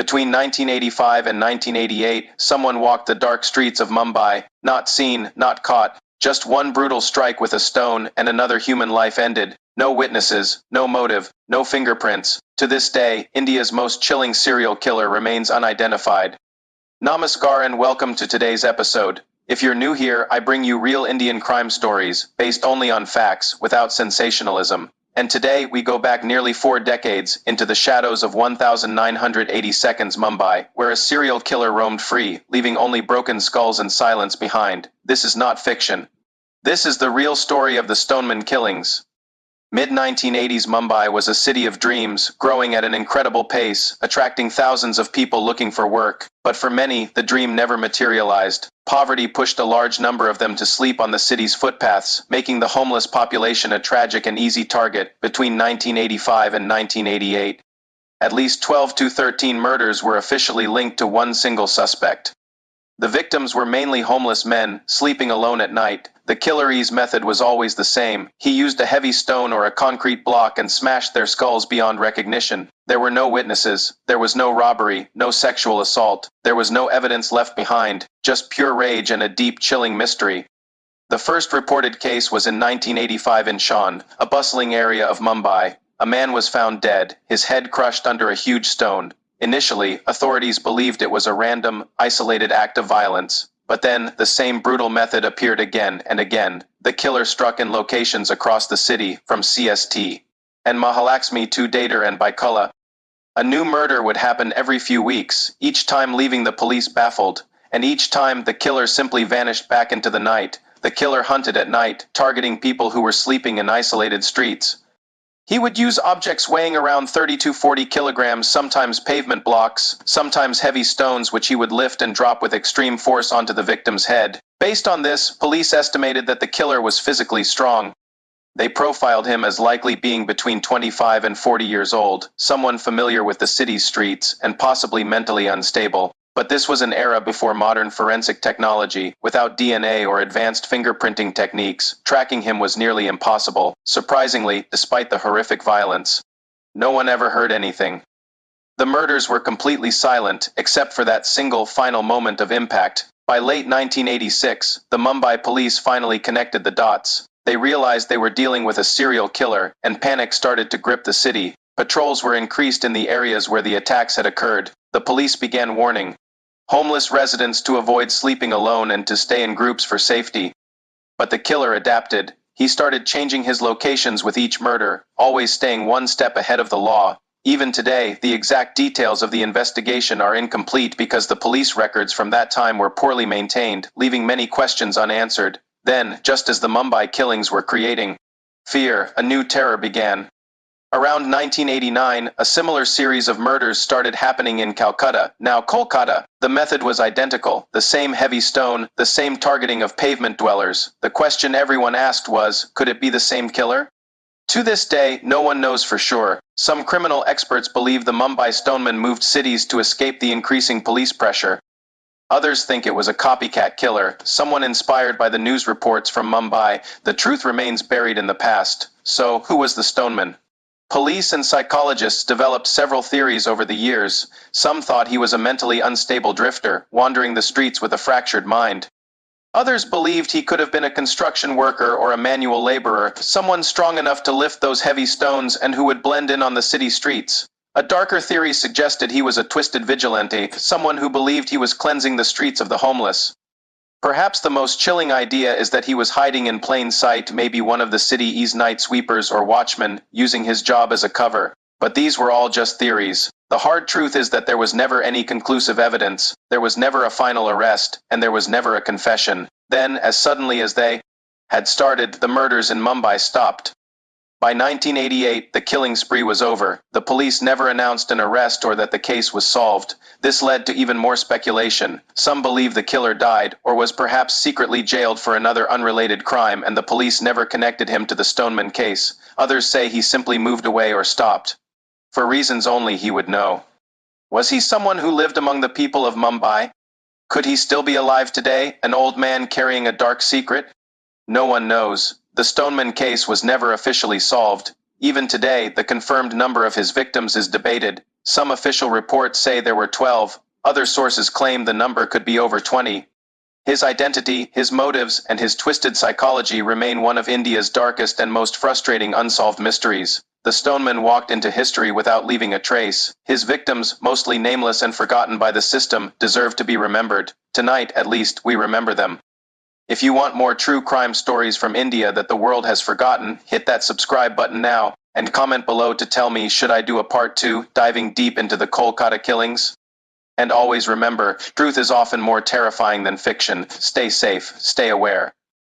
Between 1985 and 1988, someone walked the dark streets of Mumbai, not seen, not caught. Just one brutal strike with a stone and another human life ended. No witnesses, no motive, no fingerprints. To this day, India's most chilling serial killer remains unidentified. Namaskar and welcome to today's episode. If you're new here, I bring you real Indian crime stories, based only on facts, without sensationalism. And today, we go back nearly 4 decades into the shadows of 1982 Mumbai, where a serial killer roamed free, leaving only broken skulls and silence behind. This is not fiction. This is the real story of the Stoneman Killings. Mid-1980s Mumbai was a city of dreams, growing at an incredible pace, attracting thousands of people looking for work. But for many, the dream never materialized. Poverty pushed a large number of them to sleep on the city's footpaths, making the homeless population a tragic and easy target. Between 1985 and 1988, at least 12 to 13 murders were officially linked to one single suspect. The victims were mainly homeless men, sleeping alone at night. The killer's method was always the same. He used a heavy stone or a concrete block and smashed their skulls beyond recognition. There were no witnesses. There was no robbery, no sexual assault. There was no evidence left behind, just pure rage and a deep, chilling mystery. The first reported case was in 1985 in Sion, a bustling area of Mumbai. A man was found dead, his head crushed under a huge stone. Initially, authorities believed it was a random, isolated act of violence. But then, the same brutal method appeared again and again. The killer struck in locations across the city, from CST and Mahalaxmi to Dadar and Kolkata. A new murder would happen every few weeks, each time leaving the police baffled. And each time, the killer simply vanished back into the night. The killer hunted at night, targeting people who were sleeping in isolated streets. He would use objects weighing around 30 to 40 kilograms, sometimes pavement blocks, sometimes heavy stones which he would lift and drop with extreme force onto the victim's head. Based on this, police estimated that the killer was physically strong. They profiled him as likely being between 25 and 40 years old, someone familiar with the city's streets, and possibly mentally unstable. But this was an era before modern forensic technology. Without DNA or advanced fingerprinting techniques, tracking him was nearly impossible. Surprisingly, despite the horrific violence, no one ever heard anything. The murders were completely silent, except for that single final moment of impact. By late 1986, the Mumbai police finally connected the dots. They realized they were dealing with a serial killer, and panic started to grip the city. Patrols were increased in the areas where the attacks had occurred. The police began warning homeless residents to avoid sleeping alone and to stay in groups for safety. But the killer adapted. He started changing his locations with each murder, always staying one step ahead of the law. Even today, the exact details of the investigation are incomplete because the police records from that time were poorly maintained, leaving many questions unanswered. Then, just as the Mumbai killings were creating fear, a new terror began. Around 1989, a similar series of murders started happening in Calcutta, now Kolkata. The method was identical, the same heavy stone, the same targeting of pavement dwellers. The question everyone asked was, could it be the same killer? To this day, no one knows for sure. Some criminal experts believe the Mumbai Stoneman moved cities to escape the increasing police pressure. Others think it was a copycat killer, someone inspired by the news reports from Mumbai. The truth remains buried in the past. So, who was the Stoneman? Police and psychologists developed several theories over the years. Some thought he was a mentally unstable drifter, wandering the streets with a fractured mind. Others believed he could have been a construction worker or a manual laborer, someone strong enough to lift those heavy stones and who would blend in on the city streets. A darker theory suggested he was a twisted vigilante, someone who believed he was cleansing the streets of the homeless. Perhaps the most chilling idea is that he was hiding in plain sight, maybe one of the city's night sweepers or watchmen, using his job as a cover. But these were all just theories. The hard truth is that there was never any conclusive evidence, there was never a final arrest, and there was never a confession. Then, as suddenly as they had started, the murders in Mumbai stopped. By 1988, the killing spree was over. The police never announced an arrest or that the case was solved. This led to even more speculation. Some believe the killer died, or was perhaps secretly jailed for another unrelated crime and the police never connected him to the Stoneman case. Others say he simply moved away or stopped. For reasons only he would know. Was he someone who lived among the people of Mumbai? Could he still be alive today, an old man carrying a dark secret? No one knows. The Stoneman case was never officially solved. Even today, the confirmed number of his victims is debated. Some official reports say there were 12, other sources claim the number could be over 20. His identity, his motives, and his twisted psychology remain one of India's darkest and most frustrating unsolved mysteries. The Stoneman walked into history without leaving a trace. His victims, mostly nameless and forgotten by the system, deserve to be remembered. Tonight, at least, we remember them. If you want more true crime stories from India that the world has forgotten, hit that subscribe button now, and comment below to tell me, should I do a part 2, diving deep into the Kolkata killings? And always remember, truth is often more terrifying than fiction. Stay safe, stay aware.